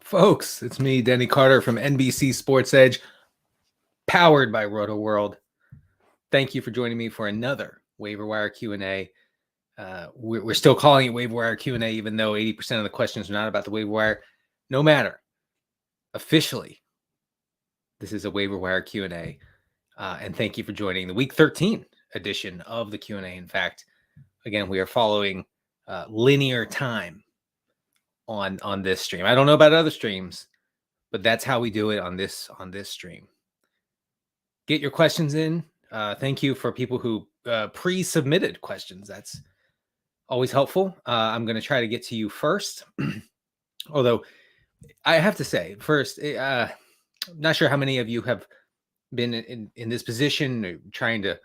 Folks, it's me, Denny Carter from NBC Sports Edge, powered by Rotoworld. Thank you for joining me for another Waiver Wire Q&A. We're still calling it Waiver Wire Q&A, even though 80% of the questions are not about the Waiver Wire. No matter. Officially, this is a Waiver Wire Q&A. And thank you for joining the Week 13 edition of the Q&A. In fact, again, we are following linear time on this stream. I don't know about other streams, but that's how we do it on this stream. Get your questions in. Thank you for people who pre-submitted questions. That's always helpful. I'm going to try to get to you first. Although I have to say first, I'm not sure how many of you have been in this position, trying to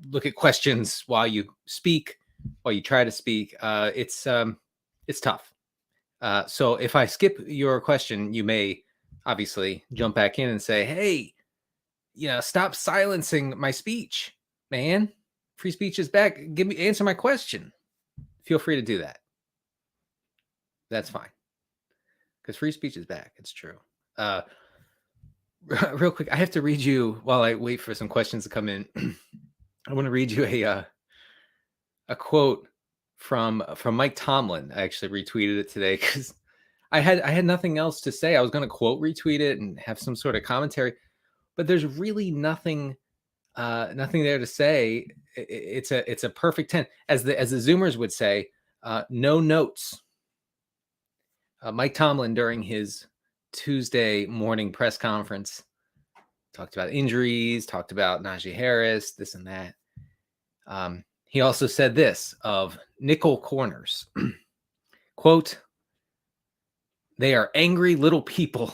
look at questions while you speak, while you try to speak. It's tough. So if I skip your question, you may obviously jump back in and say, hey, stop silencing my speech, man. Free speech is back. Answer my question. Feel free to do that. That's fine. Because free speech is back. It's true. Real quick, I have to read you while I wait for some questions to come in. I want to read you a quote from Mike Tomlin. I actually retweeted it today because I had nothing else to say. I was going to quote retweet it and have some sort of commentary, but there's really nothing there to say. It's a perfect 10, as the Zoomers would say. No notes. Mike Tomlin, during his Tuesday morning press conference, talked about injuries, talked about Najee Harris, this and that. He also said this of nickel corners, quote, "They are angry little people."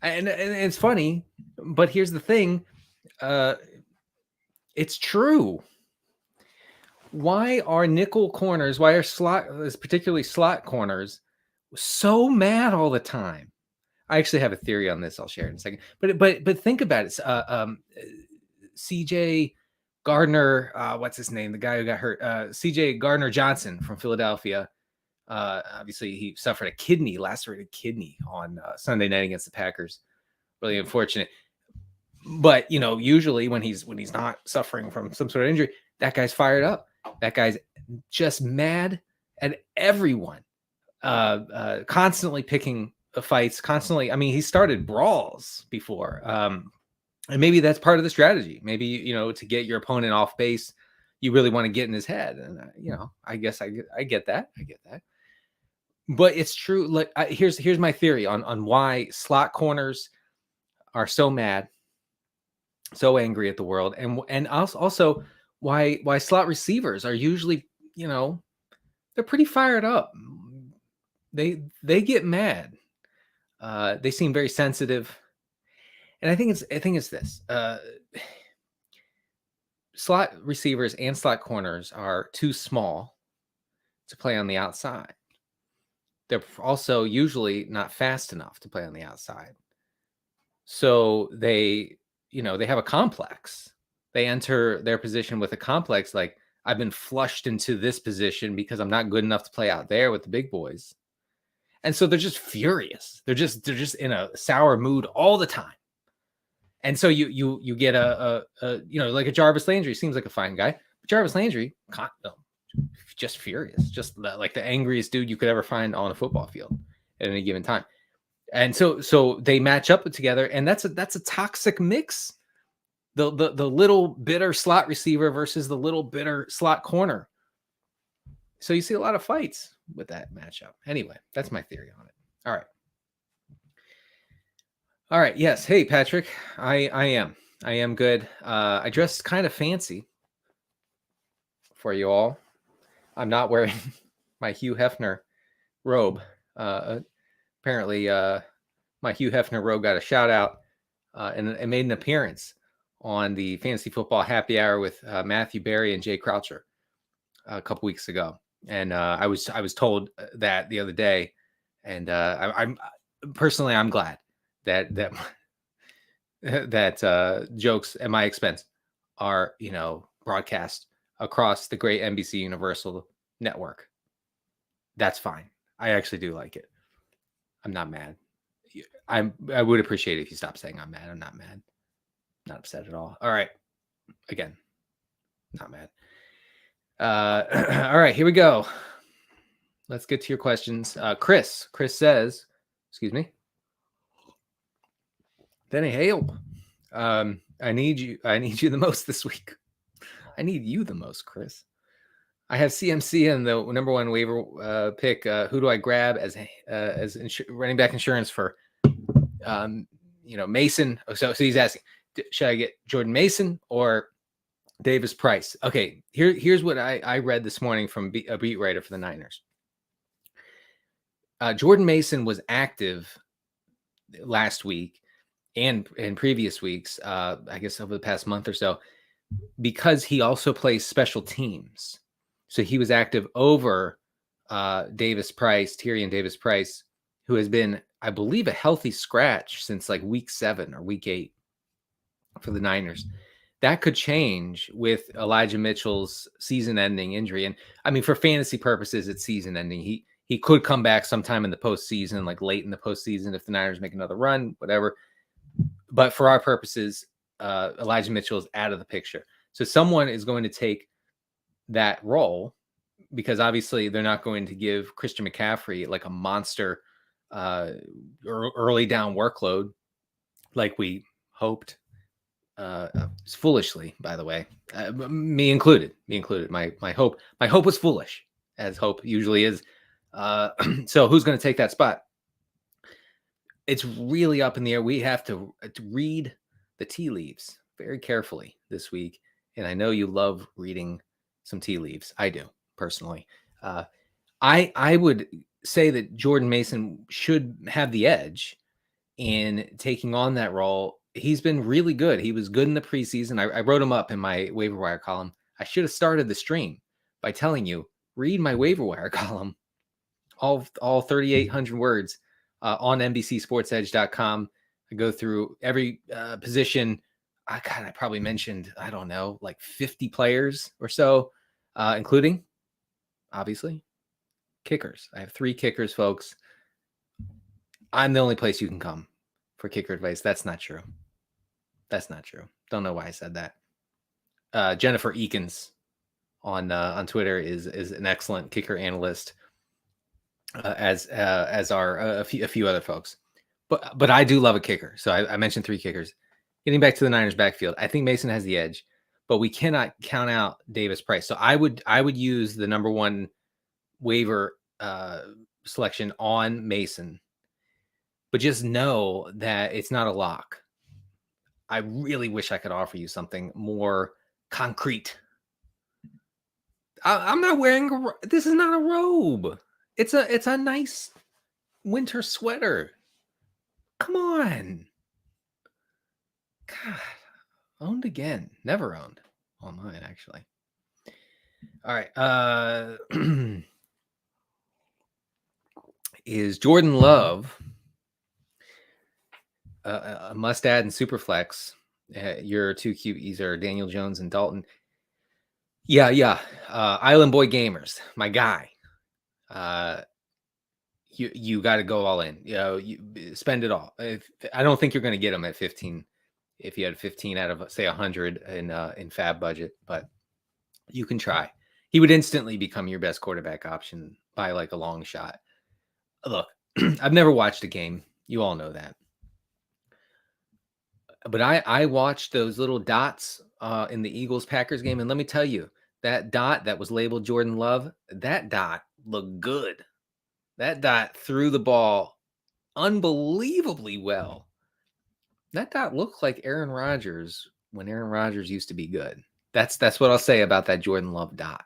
And it's funny, but here's the thing. It's true. Why are nickel corners, why are particularly slot corners, so mad all the time? I actually have a theory on this. I'll share it in a second. But think about it. CJ Gardner, what's his name? The guy who got hurt. CJ Gardner Johnson from Philadelphia. Obviously, he suffered a lacerated kidney on Sunday night against the Packers. Really unfortunate. But usually when he's not suffering from some sort of injury, that guy's fired up. That guy's just mad at everyone. Constantly picking fights. Constantly. I mean, he started brawls before. And maybe that's part of the strategy. Maybe to get your opponent off base, you really want to get in his head. And I guess I get that. I get that. But it's true. Like here's my theory on why slot corners are so mad, so angry at the world, and also why slot receivers are usually, they're pretty fired up. They get mad. They seem very sensitive, and I think it's this. Slot receivers and slot corners are too small to play on the outside. They're also usually not fast enough to play on the outside. So they have a complex. They enter their position with a complex, like, I've been flushed into this position because I'm not good enough to play out there with the big boys. And so they're just furious. They're just in a sour mood all the time. And so you get like a Jarvis Landry. Seems like a fine guy, but Jarvis Landry, just furious, just like the angriest dude you could ever find on a football field at any given time. And so they match up together, and that's a toxic mix. The little bitter slot receiver versus the little bitter slot corner. So you see a lot of fights with that matchup. Anyway, that's my theory on it. All right. Yes. Hey, Patrick. I am good. I dressed kind of fancy for you all. I'm not wearing my Hugh Hefner robe. Apparently, my Hugh Hefner robe got a shout out and it made an appearance on the Fantasy Football Happy Hour with Matthew Berry and Jay Croucher a couple weeks ago. And I was told that the other day, and I'm personally, I'm glad that jokes at my expense are broadcast across the great NBC Universal network. That's fine. I actually do like it. I'm not mad. I would appreciate it if you stop saying I'm mad. I'm not mad. Not upset at all. All right. Again, not mad. All right, here we go. Let's get to your questions. Cris says, excuse me. Denny, help. I need you the most this week. I need you the most, Cris. I have CMC in the number one waiver pick. Who do I grab as running back insurance for Mason? So he's asking, should I get Jordan Mason or Davis Price? Okay, here's what I read this morning from a beat writer for the Niners. Jordan Mason was active last week and in previous weeks, I guess over the past month or so, because he also plays special teams. So he was active over Tyrion Davis Price, who has been, I believe, a healthy scratch since like week 7 or week 8 for the Niners. That could change with Elijah Mitchell's season-ending injury. And I mean, for fantasy purposes, it's season-ending. He could come back sometime in the postseason, like late in the postseason, if the Niners make another run, whatever. But for our purposes, Elijah Mitchell is out of the picture. So someone is going to take that role, because obviously they're not going to give Christian McCaffrey like a monster early down workload like we hoped. Foolishly, by the way, me included. My hope was foolish, as hope usually is. So who's going to take that spot? It's really up in the air. We have to read the tea leaves very carefully this week. And I know you love reading some tea leaves. I do, personally. I would say that Jordan Mason should have the edge in taking on that role. He's been really good. He was good in the preseason. I wrote him up in my waiver wire column. I should have started the stream by telling you, read my waiver wire column, all 3,800 words on NBCSportsEdge.com. I go through every position. I probably mentioned, I don't know, like 50 players or so, including, obviously, kickers. I have 3 kickers, folks. I'm the only place you can come for kicker advice. That's not true. Don't know why I said that. Jennifer Eakins on Twitter is an excellent kicker analyst, as are a few other folks. But I do love a kicker. So I mentioned 3 kickers. Getting back to the Niners backfield, I think Mason has the edge, but we cannot count out Davis Price. So I would use the number one waiver selection on Mason, but just know that it's not a lock. I really wish I could offer you something more concrete. I'm not wearing this is not a robe. It's a nice winter sweater. Come on. God, owned again. Never owned online, actually. All right. Is Jordan Love a must add in Superflex? Your 2 QBs are Daniel Jones and Dalton. Yeah. Island Boy Gamers, my guy. You got to go all in. You spend it all. I don't think you're going to get him at 15. If you had 15 out of, say, 100 in fab budget, but you can try. He would instantly become your best quarterback option by like a long shot. Look, I've never watched a game. You all know that. But I watched those little dots in the Eagles-Packers game, and let me tell you, that dot that was labeled Jordan Love, that dot looked good. That dot threw the ball unbelievably well. That dot looked like Aaron Rodgers when Aaron Rodgers used to be good. That's what I'll say about that Jordan Love dot.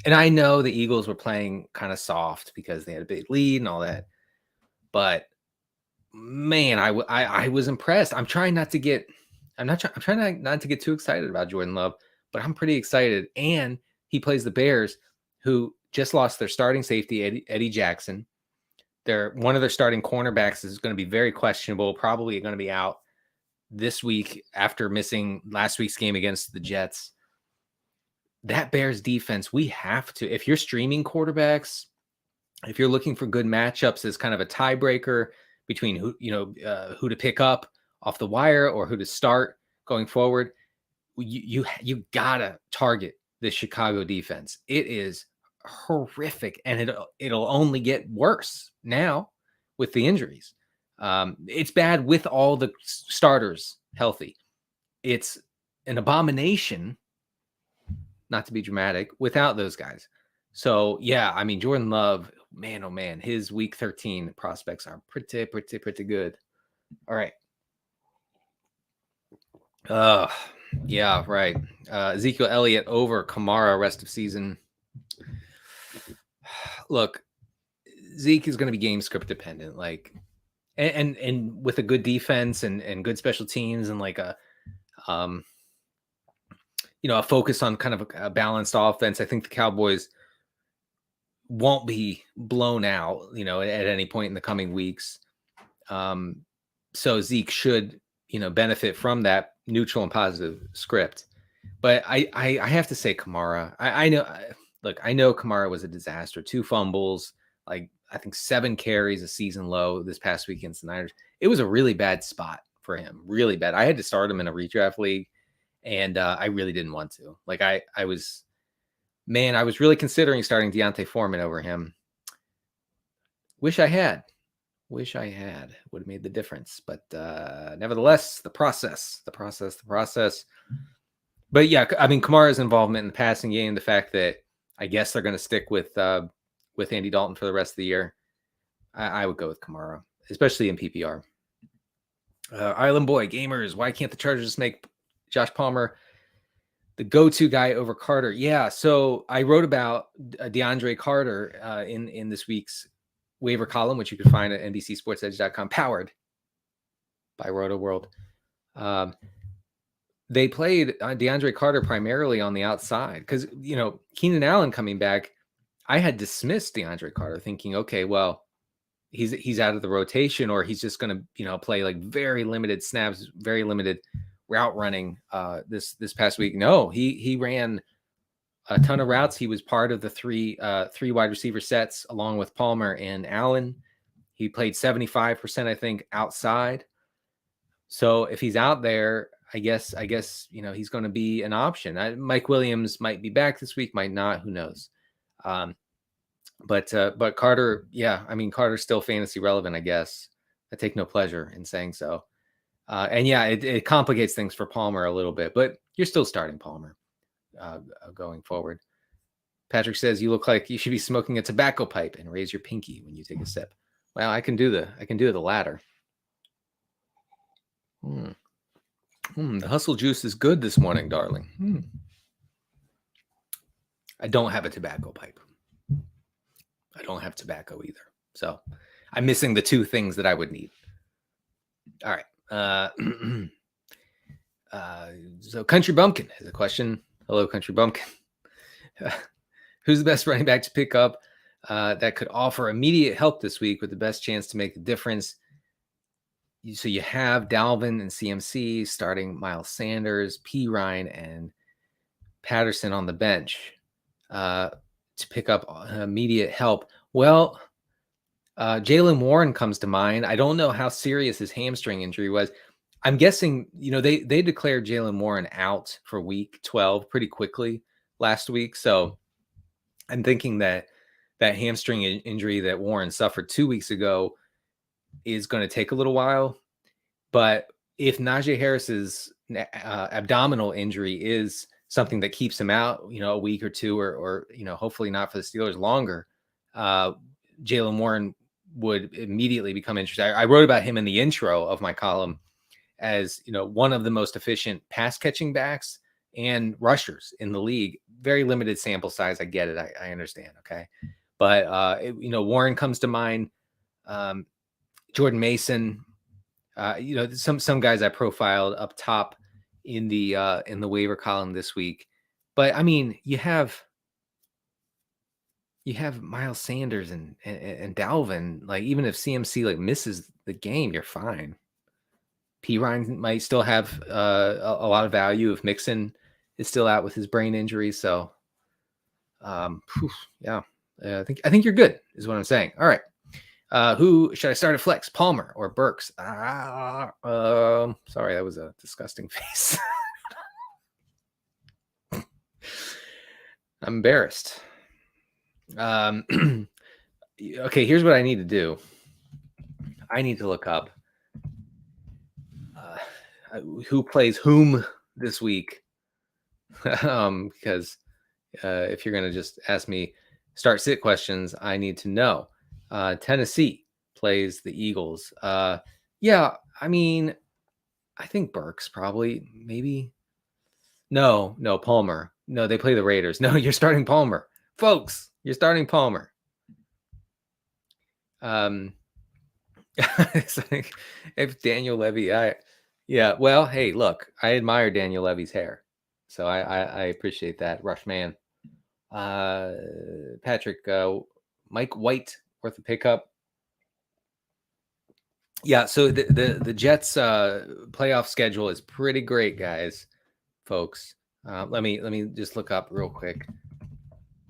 And I know the Eagles were playing kind of soft because they had a big lead and all that. But man, I was impressed. I'm trying not to get too excited about Jordan Love, but I'm pretty excited. And he plays the Bears, who just lost their starting safety, Eddie Jackson. One of their starting cornerbacks is going to be very questionable, probably going to be out this week after missing last week's game against the Jets. That Bears defense, we have to, if you're streaming quarterbacks, if you're looking for good matchups as kind of a tiebreaker between who to pick up off the wire or who to start going forward, you gotta target the Chicago defense. It is horrific, and it'll only get worse now with the injuries. It's bad with all the starters healthy. It's an abomination, not to be dramatic, without those guys. So yeah, I mean, Jordan Love, man, oh man, his week 13 prospects are pretty good. All right. Yeah, right. Ezekiel Elliott over Kamara rest of season. Look, Zeke is going to be game script dependent, like, and with a good defense and good special teams and like a focus on kind of a balanced offense. I think the Cowboys won't be blown out, at any point in the coming weeks. So Zeke should, benefit from that neutral and positive script. But I have to say Kamara, I know, look, I know Kamara was a disaster. 2 fumbles, like I think 7 carries, a season low this past week against the Niners. It was a really bad spot for him, really bad. I had to start him in a redraft league, and I really didn't want to. Like I was really considering starting Deontay Foreman over him. Wish I had. Would have made the difference. But nevertheless, the process. But yeah, I mean, Kamara's involvement in the passing game, the fact that I guess they're going to stick with Andy Dalton for the rest of the year, I would go with Kamara, especially in PPR. Island Boy Gamers, why can't the Chargers make Josh Palmer the go-to guy over Carter? Yeah, so I wrote about DeAndre Carter in this week's waiver column, which you can find at NBCSportsEdge.com, powered by Rotoworld. They played DeAndre Carter primarily on the outside because, Keenan Allen coming back, I had dismissed DeAndre Carter thinking, okay, well, he's out of the rotation, or he's just going to, play like very limited snaps, very limited route running this past week. No, he ran a ton of routes. He was part of the three wide receiver sets along with Palmer and Allen. He played 75%, I think, outside. So if he's out there, I guess he's going to be an option. Mike Williams might be back this week, might not. Who knows? But Carter, yeah, I mean, Carter's still fantasy relevant, I guess. I take no pleasure in saying so. And yeah, it complicates things for Palmer a little bit, but you're still starting Palmer going forward. Patrick says you look like you should be smoking a tobacco pipe and raise your pinky when you take a sip. Well, I can do the latter. The hustle juice is good this morning, darling. I don't have a tobacco pipe. I don't have tobacco either. So I'm missing the 2 things that I would need. All right. So Country Bumpkin has a question. Hello, Country Bumpkin. Who's the best running back to pick up that could offer immediate help this week with the best chance to make a difference? So you have Dalvin and CMC starting Miles Sanders, P. Ryan, and Patterson on the bench to pick up immediate help. Well, Jaylen Warren comes to mind. I don't know how serious his hamstring injury was. I'm guessing, they declared Jaylen Warren out for week 12 pretty quickly last week. So I'm thinking that hamstring injury that Warren suffered 2 weeks ago is going to take a little while. But if Najee Harris's abdominal injury is something that keeps him out, a week or 2, or hopefully not for the Steelers longer, Jaylen Warren would immediately become interesting. I wrote about him in the intro of my column as, one of the most efficient pass catching backs and rushers in the league. Very limited sample size. I get it. I understand. Okay. But, Warren comes to mind. Jordan Mason, some guys I profiled up top in the waiver column this week. But I mean, you have Miles Sanders and Dalvin. Like, even if CMC like misses the game, you're fine. P. Ryan might still have a lot of value if Mixon is still out with his brain injury. So, yeah. I think you're good, is what I'm saying. All right. Who should I start at flex? Palmer or Burks? Sorry, that was a disgusting face. I'm embarrassed. Okay, here's what I need to do. I need to look up who plays whom this week. Because if you're going to just ask me start sit questions, I need to know. Tennessee plays the Eagles. Yeah, I mean, I think Burks probably, maybe. No, Palmer. No, they play the Raiders. No, you're starting Palmer. Folks, you're starting Palmer. It's like, if Daniel Levy, well, hey, look, I admire Daniel Levy's hair. So I appreciate that. Rush man. Patrick, Mike White worth a pickup. Yeah, so the Jets playoff schedule is pretty great, guys, folks. Let me just look up real quick.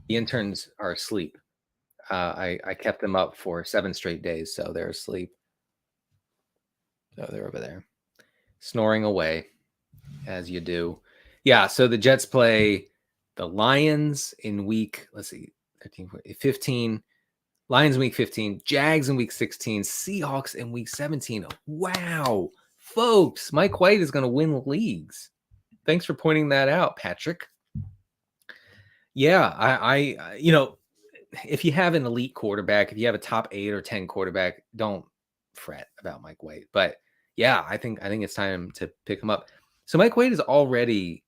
The interns are asleep. I kept them up for 7 straight days, so they're asleep. Oh, they're over there, snoring away, as you do. Yeah, so the Jets play the Lions in week, let's see, 13, 14, 15. Lions in week 15, Jags in week 16, Seahawks in week 17. Wow, folks, Mike White is going to win leagues. Thanks for pointing that out, Patrick. Yeah, I if you have an elite quarterback, if you have a top 8 or 10 quarterback, don't fret about Mike White. But yeah, I think it's time to pick him up. So Mike White is already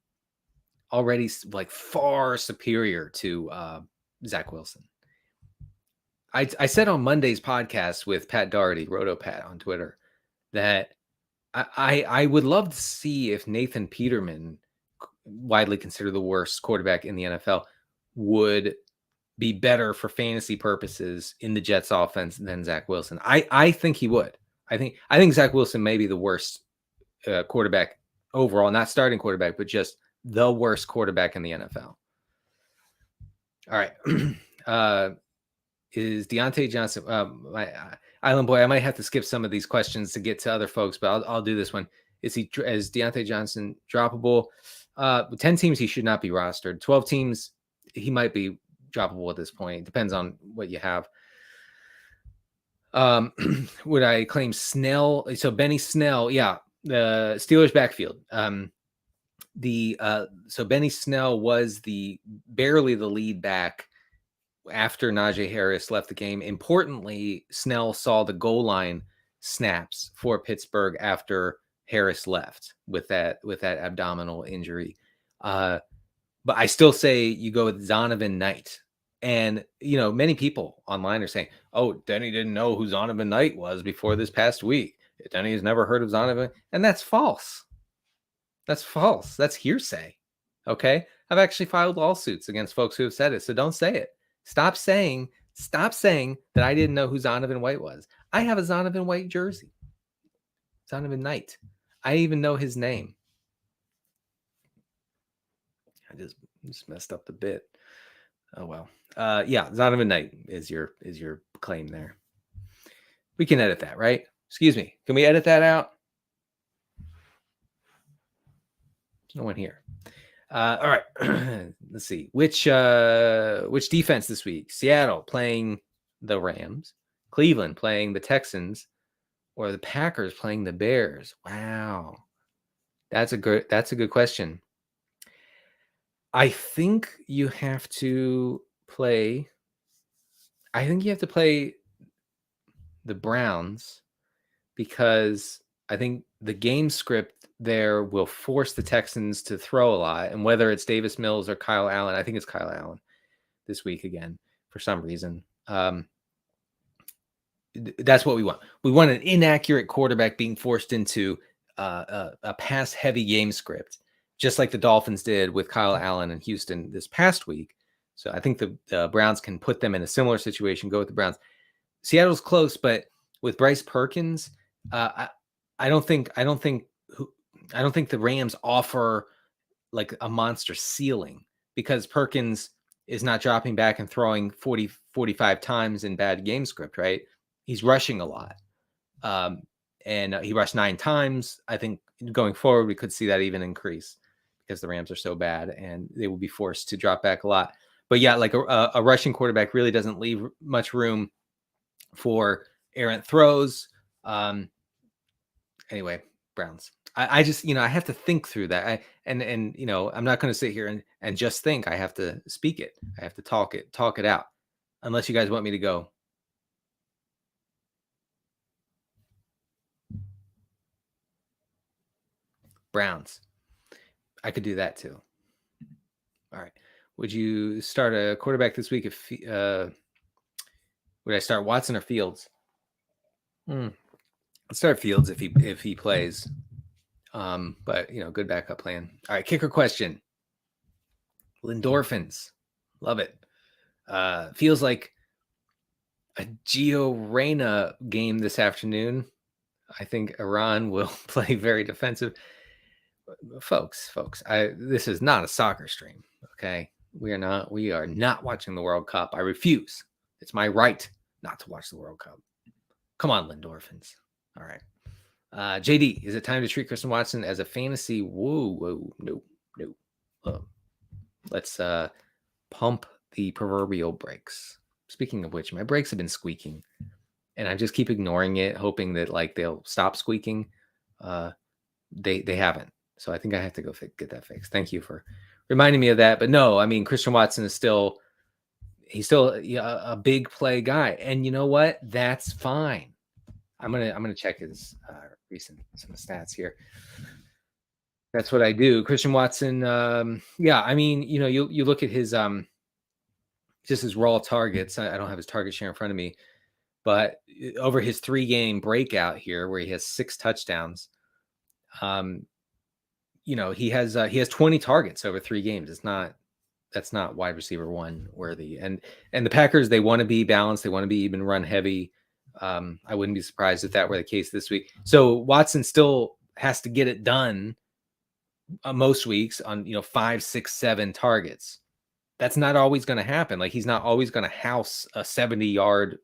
like far superior to Zach Wilson. I said on Monday's podcast with Pat Doherty, RotoPat on Twitter, that I would love to see if Nathan Peterman, widely considered the worst quarterback in the NFL, would be better for fantasy purposes in the Jets offense than Zach Wilson. I think he would. I think Zach Wilson may be the worst quarterback overall, not starting quarterback, but just the worst quarterback in the NFL. All right. Is Deontay Johnson, my Island Boy, I might have to skip some of these questions to get to other folks, but I'll do this one. Is Deontay Johnson droppable? With 10 teams, he should not be rostered. 12 teams, he might be droppable at this point. Depends on what you have. Would I claim Snell? So Benny Snell, yeah, the Steelers backfield. So Benny Snell was barely the lead back after Najee Harris left the game. Importantly, Snell saw the goal line snaps for Pittsburgh after Harris left with that abdominal injury. But I still say you go with Zonovan Knight. And, many people online are saying, oh, Denny didn't know who Zonovan Knight was before this past week. Denny has never heard of Zonovan. And that's false. That's false. That's hearsay. Okay? I've actually filed lawsuits against folks who have said it. So don't say it. Stop saying that I didn't know who Zonovan White was. I have a Zonovan White jersey. Zonovan Knight. I even know his name. I just messed up the bit. Oh well. Yeah, Zonovan Knight is your claim there. We can edit that, right? Excuse me. Can we edit that out? No one here. All right. Let's see. Which defense this week? Seattle playing the Rams, Cleveland playing the Texans, or the Packers playing the Bears? Wow. That's a good question. I think you have to play the Browns, because I think the game script there will force the Texans to throw a lot. And whether it's Davis Mills or Kyle Allen, I think it's Kyle Allen this week again for some reason. That's what we want. We want an inaccurate quarterback being forced into a pass-heavy game script, just like the Dolphins did with Kyle Allen in Houston this past week. So I think the Browns can put them in a similar situation. Go with the Browns. Seattle's close, but with Bryce Perkins, I don't think the Rams offer like a monster ceiling, because Perkins is not dropping back and throwing 40, 45 times in bad game script, right? He's rushing a lot. And he rushed 9 times. I think going forward, we could see that even increase because the Rams are so bad and they will be forced to drop back a lot. But yeah, like a rushing quarterback really doesn't leave much room for errant throws. Anyway, Browns. I just, I have to think through that. I'm not going to sit here and just think. I have to speak it. I have to talk it out. Unless you guys want me to go. Browns. I could do that too. All right. Would you start a quarterback this week? Would I start Watson or Fields? Let's start Fields if he plays. But good backup plan. All right, kicker question. Lindorphins. Love it. Feels like a Gio Reyna game this afternoon. I think Iran will play very defensive. Folks, this is not a soccer stream. Okay. We are not watching the World Cup. I refuse. It's my right not to watch the World Cup. Come on, Lindorphins. All right. JD, is it time to treat Christian Watson as a fantasy? Whoa, no. Let's pump the proverbial brakes. Speaking of which, my brakes have been squeaking, and I just keep ignoring it, hoping that they'll stop squeaking. They haven't, so I think I have to go get that fixed. Thank you for reminding me of that. But no, I mean Christian Watson is still a big play guy, and you know what? That's fine. I'm gonna check his some stats here. That's what I do. Christian Watson. Yeah, I mean, you look at his just his raw targets. I don't have his target share in front of me, but over his 3-game breakout here, where he has 6 touchdowns, he has 20 targets over 3 games. That's not wide receiver 1 worthy. And the Packers, they want to be balanced. They want to be even run heavy. I wouldn't be surprised if that were the case this week. So Watson still has to get it done most weeks on 5, 6, 7 targets. That's not always going to happen. He's not always going to house a 70-yard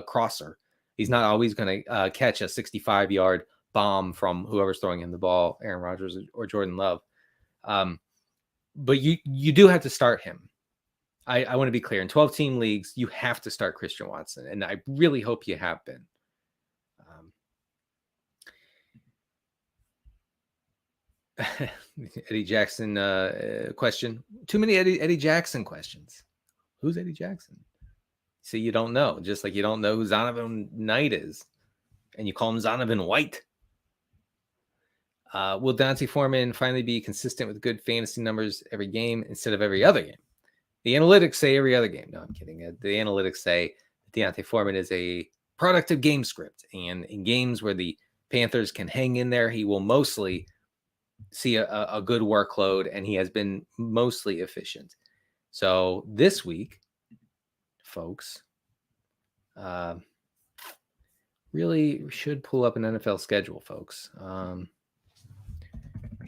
crosser. He's not always going to catch a 65-yard bomb from whoever's throwing him the ball, Aaron Rodgers or Jordan Love. But you do have to start him. I want to be clear. In 12-team leagues, you have to start Christian Watson, and I really hope you have been. Eddie Jackson question. Too many Eddie Jackson questions. Who's Eddie Jackson? See, you don't know. Just like you don't know who Zonovan Knight is, and you call him Zonovan White. Will Dante Foreman finally be consistent with good fantasy numbers every game instead of every other game? The analytics say every other game. No, I'm kidding. The analytics say Dante Foreman is a product of game script, and in games where the Panthers can hang in there, he will mostly see a good workload, and he has been mostly efficient. So this week, folks, really should pull up an NFL schedule, folks.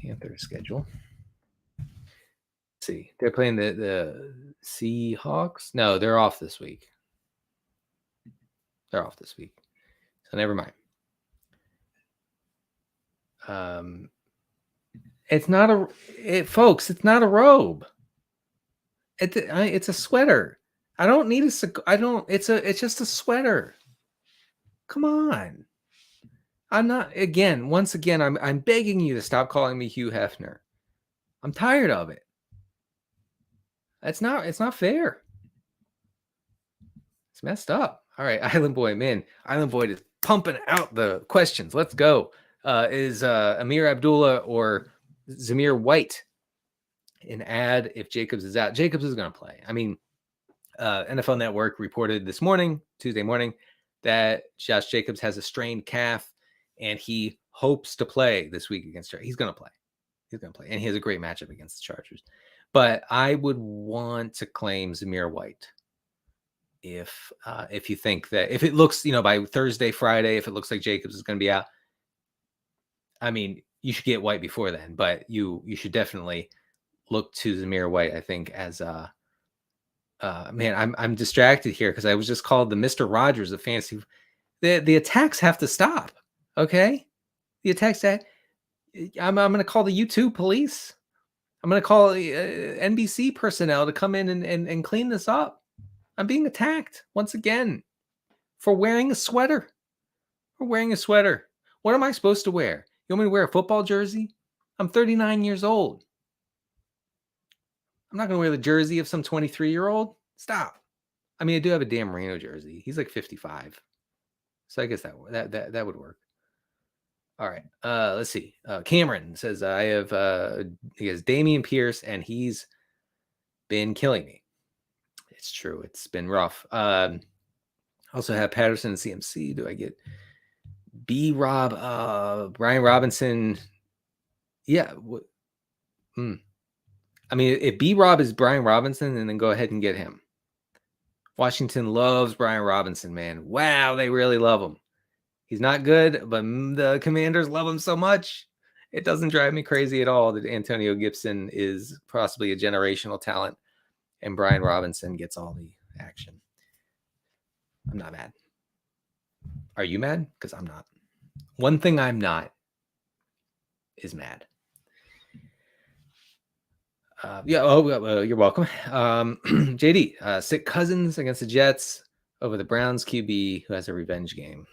Panther schedule. Let's see, they're playing the Seahawks. No, they're off this week. So never mind. It's not folks. It's not a robe. It's a sweater. I don't need it's just a sweater. Come on. Once again, I'm begging you to stop calling me Hugh Hefner. I'm tired of it. It's not fair. It's messed up. All right, Island Boy, man. Island Boy is pumping out the questions. Let's go. Is Amir Abdullah or Zamir White an ad if Jacobs is out? Jacobs is going to play. I mean, NFL Network reported this morning, Tuesday morning, that Josh Jacobs has a strained calf, and he hopes to play this week against Chargers. He's going to play. And he has a great matchup against the Chargers. But I would want to claim Zamir White if you think that if it looks, by Thursday, Friday, if it looks like Jacobs is going to be out. I mean, you should get White before then, but you should definitely look to Zamir White, I think, as Man, I'm distracted here because I was just called the Mr. Rogers of fantasy. The attacks have to stop. Okay, the attacks that I'm going to call the YouTube police. I'm going to call NBC personnel to come in and clean this up. I'm being attacked once again for wearing a sweater. For wearing a sweater. What am I supposed to wear? You want me to wear a football jersey? I'm 39 years old. I'm not going to wear the jersey of some 23-year-old. Stop. I mean, I do have a Dan Marino jersey. He's like 55. So I guess that would work. All right. Let's see. Cameron says I have he has Damian Pierce and he's been killing me. It's true. It's been rough. Also have Patterson and CMC. Do I get B-Rob? Brian Robinson? Yeah. I mean, if B-Rob is Brian Robinson, then go ahead and get him. Washington loves Brian Robinson, man. Wow, they really love him. He's not good, but the Commanders love him so much. It doesn't drive me crazy at all that Antonio Gibson is possibly a generational talent and Brian Robinson gets all the action. I'm not mad. Are you mad? Because I'm not. One thing I'm not is mad. You're welcome. JD, sick Cousins against the Jets over the Browns QB who has a revenge game.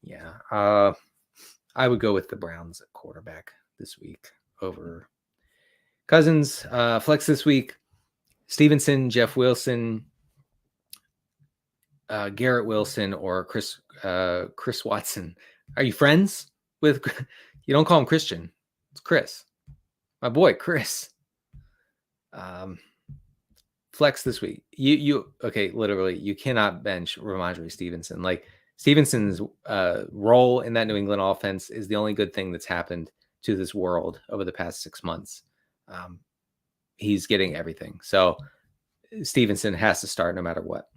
Yeah, I would go with the Browns at quarterback this week over Cousins. Flex this week, Stevenson, Jeff Wilson, Garrett Wilson, or Chris Watson. Are you friends with? You don't call him Christian. It's Chris, my boy, Chris. Flex this week. You okay? Literally, you cannot bench Ramondre Stevenson. Like Stevenson's role in that New England offense is the only good thing that's happened to this world over the past 6 months. He's getting everything. So Stevenson has to start no matter what.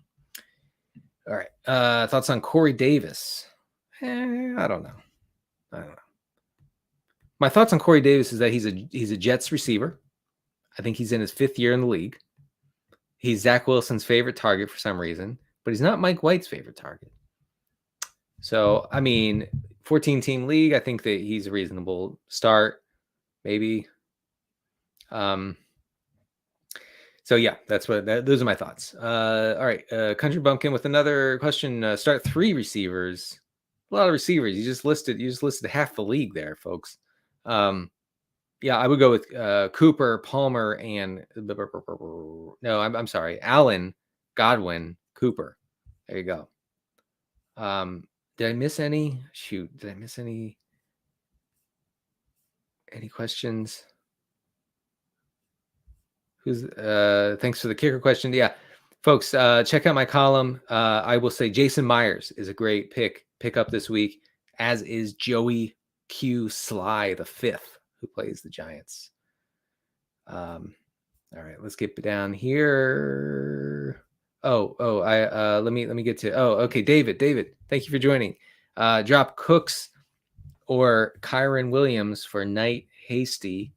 All right. Thoughts on Corey Davis? I don't know. My thoughts on Corey Davis is that he's a Jets receiver. I think he's in his 5th year in the league. He's Zach Wilson's favorite target for some reason, but he's not Mike White's favorite target. So, I mean, 14-team league, I think that he's a reasonable start, maybe. So, yeah, those are my thoughts. All right, Country Bumpkin with another question. Start 3 receivers. A lot of receivers. You just listed half the league there, folks. Yeah, I would go with Cooper, Palmer, and I'm sorry, Allen, Godwin, Cooper. There you go. Did I miss any? Shoot, did I miss any questions? Thanks for the kicker question. Yeah, folks, check out my column. I will say Jason Myers is a great pick up this week, as is Joey Q Sly the 5th, who plays the Giants. All right, let's get down here. Let me get to. Okay, David, thank you for joining. Drop Cooks or Kyron Williams for Knight, Hasty.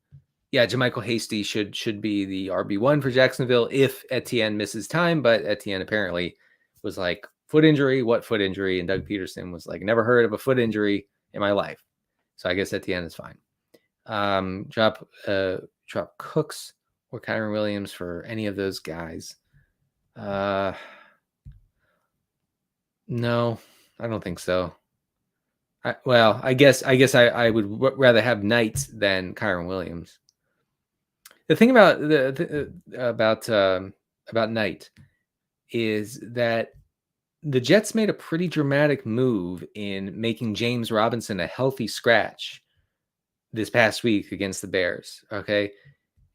Yeah, JaMycal Hasty should be the RB1 for Jacksonville if Etienne misses time, but Etienne apparently was like, foot injury, what foot injury? And Doug Peterson was like, never heard of a foot injury in my life. So I guess Etienne is fine. Drop Cooks or Kyron Williams for any of those guys. No, I don't think so. I guess I would rather have Knight than Kyron Williams. The thing about about Knight is that the Jets made a pretty dramatic move in making James Robinson a healthy scratch this past week against the Bears. Okay.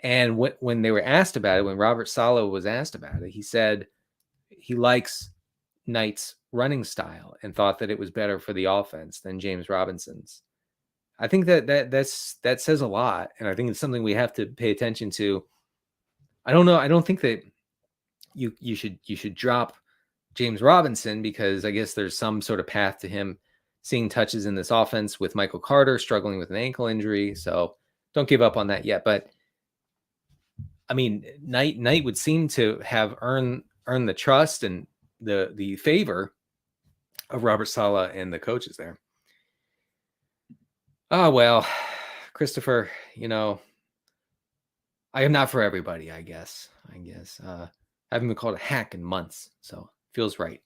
And when they were asked about it, when Robert Saleh was asked about it, he said he likes Knight's running style and thought that it was better for the offense than James Robinson's. I think that says a lot. And I think it's something we have to pay attention to. I don't know. I don't think that you should drop James Robinson, because I guess there's some sort of path to him seeing touches in this offense with Michael Carter struggling with an ankle injury. So don't give up on that yet. But I mean, Knight would seem to have earned the trust and the favor of Robert Saleh and the coaches there. Oh, well, Christopher, I am not for everybody, I guess. I haven't been called a hack in months, so feels right.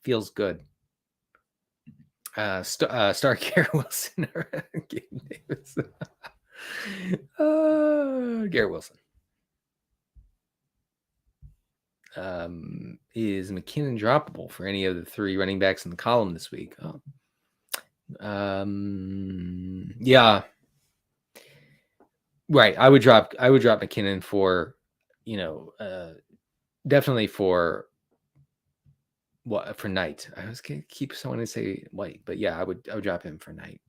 Feels good. Star Garrett Wilson or Gabe Davis. Garrett Wilson. Is McKinnon droppable for any of the 3 running backs in the column this week? Yeah. Right. I would drop McKinnon for, definitely for Knight. I was gonna keep someone to say White, but yeah, I would drop him for Knight.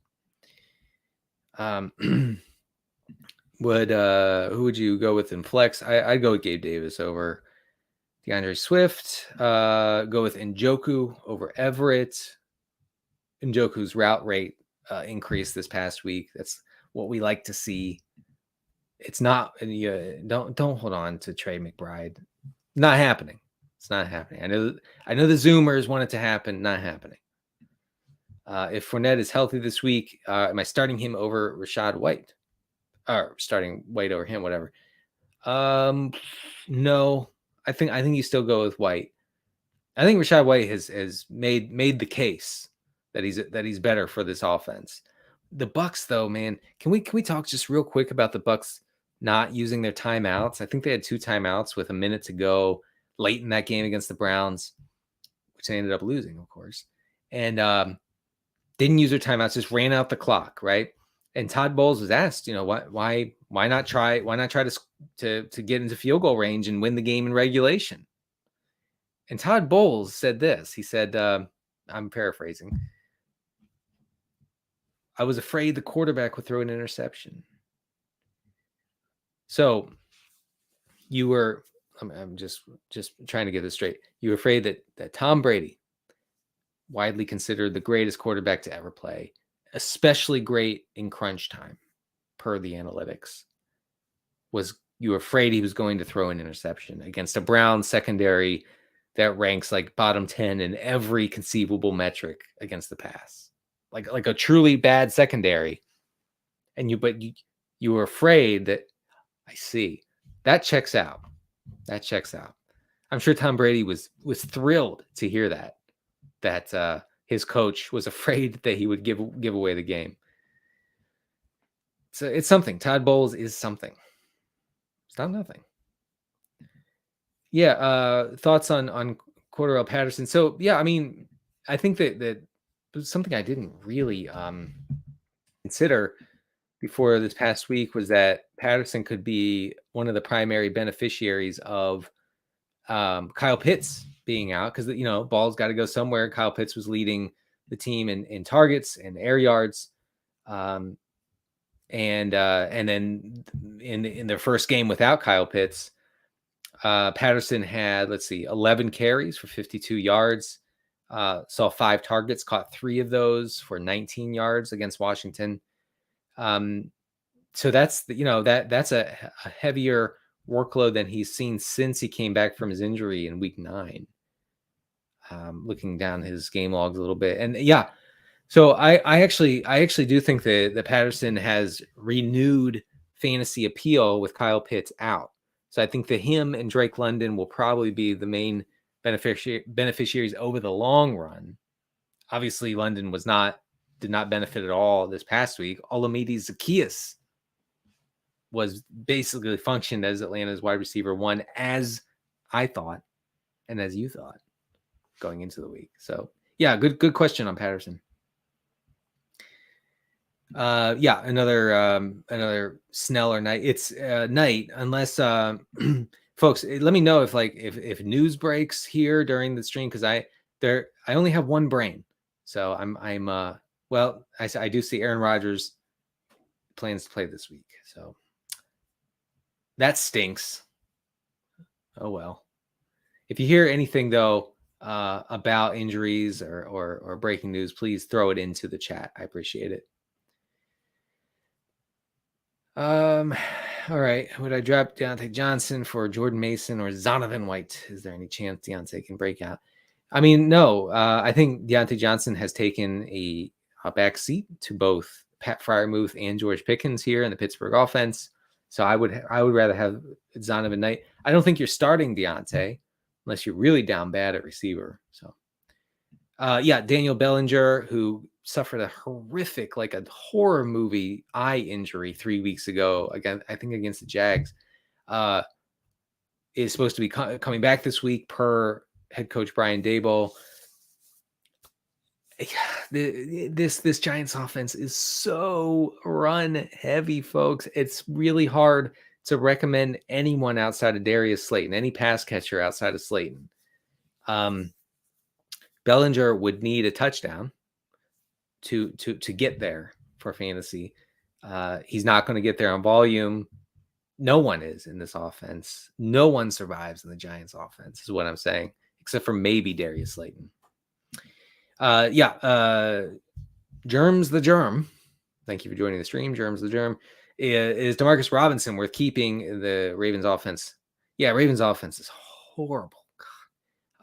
Who would you go with in flex? I'd go with Gabe Davis over DeAndre Swift. Go with Njoku over Everett. Njoku's route rate increased this past week. That's what we like to see. It's not. Don't hold on to Trey McBride. Not happening. It's not happening. I know the Zoomers want it to happen. Not happening. If Fournette is healthy this week, am I starting him over Rachaad White? Or starting White over him, whatever. No. I think you still go with White. I think Rachaad White has made the case that he's better for this offense. The Bucs, though, man, can we talk just real quick about the Bucs not using their timeouts? I think they had 2 timeouts with a minute to go late in that game against the Browns, which they ended up losing, of course, and didn't use their timeouts, just ran out the clock, right? And Todd Bowles was asked, why not try to get into field goal range and win the game in regulation? And Todd Bowles said this. He said, I'm paraphrasing, I was afraid the quarterback would throw an interception. So you were, I'm just trying to get this straight. You were afraid that Tom Brady, widely considered the greatest quarterback to ever play, especially great in crunch time, per the analytics, you were afraid he was going to throw an interception against a Browns secondary that ranks like bottom 10 in every conceivable metric against the pass, like a truly bad secondary. And you were afraid that, I see, that checks out. That checks out. I'm sure Tom Brady was thrilled to hear that his coach was afraid that he would give away the game. So it's something. Todd Bowles is something. It's not nothing. Yeah. Thoughts on Cordarrelle Patterson. So yeah, I mean, I think that something I didn't really consider before this past week was that Patterson could be one of the primary beneficiaries of Kyle Pitts being out, because ball's got to go somewhere. Kyle Pitts was leading the team in targets and air yards, and then in their first game without Kyle Pitts, Patterson had 11 carries for 52 yards, saw 5 targets, caught 3 of those for 19 yards against Washington. So that's that's a heavier workload than he's seen since he came back from his injury in week 9. Looking down his game logs a little bit, and yeah, so I actually do think that Patterson has renewed fantasy appeal with Kyle Pitts out. So I think that him and Drake London will probably be the main beneficiaries over the long run. Obviously, London did not benefit at all this past week. Olamide Zaccheaus was basically functioned as Atlanta's wide receiver 1, as I thought, and as you thought going into the week. So yeah, good question on Patterson. Yeah, another Snell or Knight. It's Knight, unless folks, let me know if news breaks here during the stream, because I only have one brain, so I do see Aaron Rodgers plans to play this week, so that stinks. Oh well. If you hear anything though about injuries or breaking news, please throw it into the chat. I appreciate it. All right. Would I drop Deontay Johnson for Jordan Mason or Zonovan Knight? Is there any chance Deontay can break out? I mean, no. I think Deontay Johnson has taken a back seat to both Pat Fryermuth and George Pickens here in the Pittsburgh offense. So I would rather have Zonovan Knight. I don't think you're starting Deontay unless you're really down bad at receiver. So, Daniel Bellinger, who suffered a horrific, like a horror movie eye injury 3 weeks ago, again, I think against the Jags, is supposed to be coming back this week per head coach Brian Daboll. This Giants offense is so run heavy, folks. It's really hard to recommend anyone outside of Darius Slayton, any pass catcher outside of Slayton. Bellinger would need a touchdown to get there for fantasy. He's not going to get there on volume. No one is in this offense. No one survives in the Giants offense is what I'm saying, except for maybe Darius Slayton. Germs the Germ. Thank you for joining the stream. Germs the Germ. Is Demarcus Robinson worth keeping the Ravens offense? Yeah, Ravens offense is horrible.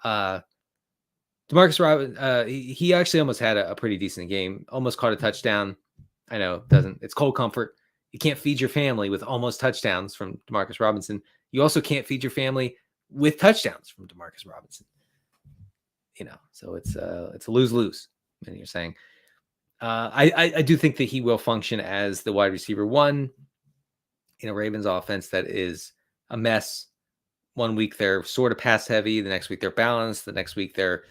Demarcus Robinson, he actually almost had a pretty decent game. Almost caught a touchdown. I know it's cold comfort. You can't feed your family with almost touchdowns from Demarcus Robinson. You also can't feed your family with touchdowns from Demarcus Robinson. So it's a lose-lose. Many are saying. I do think that he will function as the wide receiver one in a Ravens offense that is a mess. 1 week they're sort of pass heavy. The next week they're balanced. The next week they're,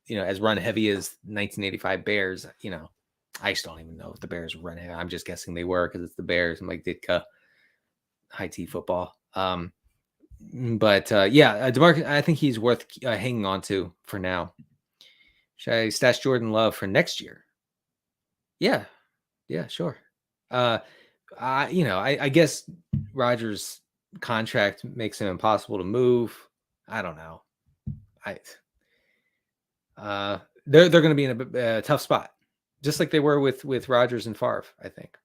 as run heavy as 1985 Bears. I just don't even know if the Bears run heavy. I'm just guessing they were because it's the Bears and Mike Ditka, high T football. DeMarcus, I think he's worth hanging on to for now. Should I stash Jordan Love for next year? Yeah, sure. I guess Rodgers' contract makes him impossible to move. I don't know. They're going to be in a tough spot, just like they were with Rodgers and Favre. I think.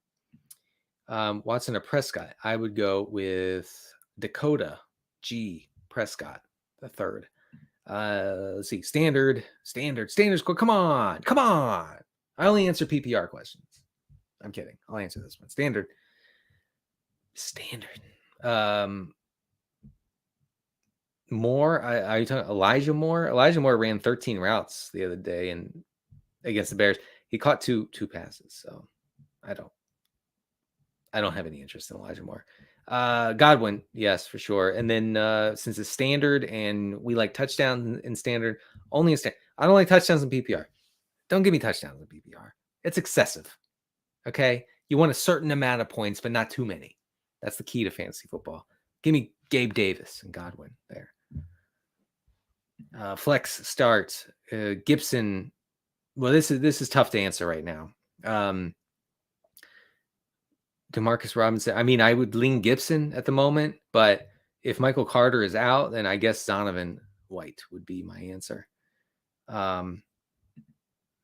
Watson or Prescott? I would go with Dakota G. Prescott, the third. Let's see. Standard score. Come on. I only answer PPR questions. I'm kidding. I'll answer this one. Standard. Moore. Are you talking Elijah Moore? Elijah Moore ran 13 routes the other day and against the Bears. He caught two passes. So I don't have any interest in Elijah Moore. Godwin, yes, for sure. And then since it's standard and we like touchdowns in standard, only in standard. I don't like touchdowns in PPR. Don't give me touchdowns in PPR. It's excessive. Okay? You want a certain amount of points, but not too many. That's the key to fantasy football. Give me Gabe Davis and Godwin there. Flex starts. Gibson. Well, this is tough to answer right now. Demarcus Robinson. I mean, I would lean Gibson at the moment, but if Michael Carter is out, then I guess Zonovan Knight would be my answer.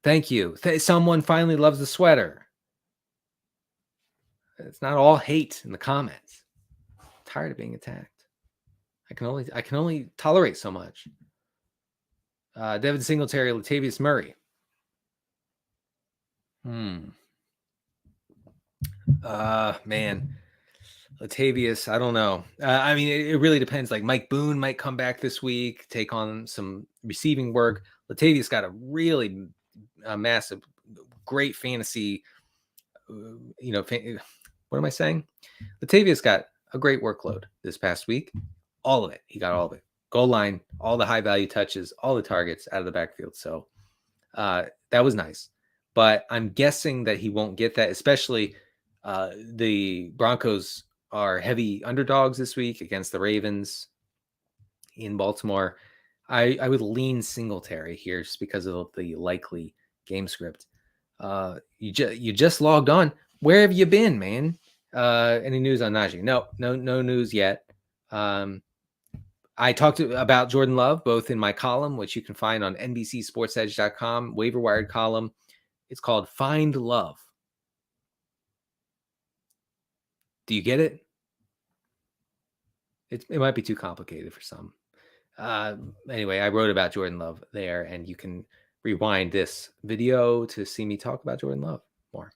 Thank you. Someone finally loves the sweater. It's not all hate in the comments. I'm tired of being attacked. I can only tolerate so much. Devin Singletary, Latavius Murray. Man, Latavius, I don't know. I mean, it really depends. Like Mike Boone might come back this week, take on some receiving work. Latavius got a really massive, great fantasy. What am I saying? Latavius got a great workload this past week. All of it. He got all of it. Goal line, all the high value touches, all the targets out of the backfield. So that was nice. But I'm guessing that he won't get that, especially the Broncos are heavy underdogs this week against the Ravens in Baltimore. I would lean Singletary here just because of the likely game script. You just logged on. Where have you been, man? Any news on Najee? No news yet. I talked about Jordan Love both in my column, which you can find on NBCSportsEdge.com, waiver wired column. It's called Find Love. Do you get it? it might be too complicated for some. Anyway, I wrote about Jordan Love there, and you can rewind this video to see me talk about Jordan Love more.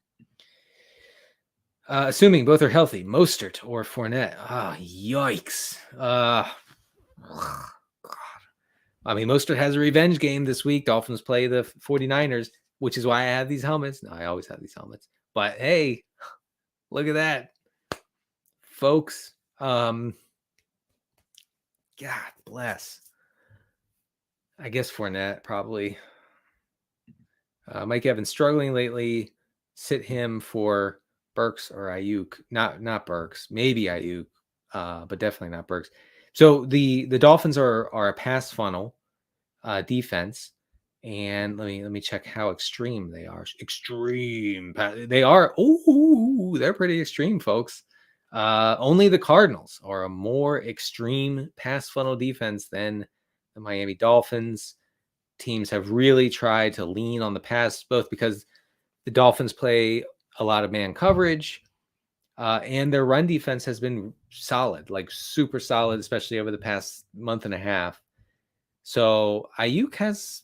Assuming both are healthy, Mostert or Fournette. Yikes. God. I mean, Mostert has a revenge game this week. Dolphins play the 49ers, which is why I have these helmets. No, I always have these helmets. But hey, look at that, folks. God bless. I guess Fournette probably. Mike Evans struggling lately. Sit him for Burks or Ayuk. Not Burks. Maybe Ayuk, but definitely not Burks. So the Dolphins are a pass funnel defense, and let me check how extreme they are. Extreme. They are. Ooh, they're pretty extreme, folks. Only the Cardinals are a more extreme pass funnel defense than the Miami Dolphins. Teams have really tried to lean on the pass, both because the Dolphins play a lot of man coverage, and their run defense has been solid, like super solid, especially over the past month and a half. So Ayuk has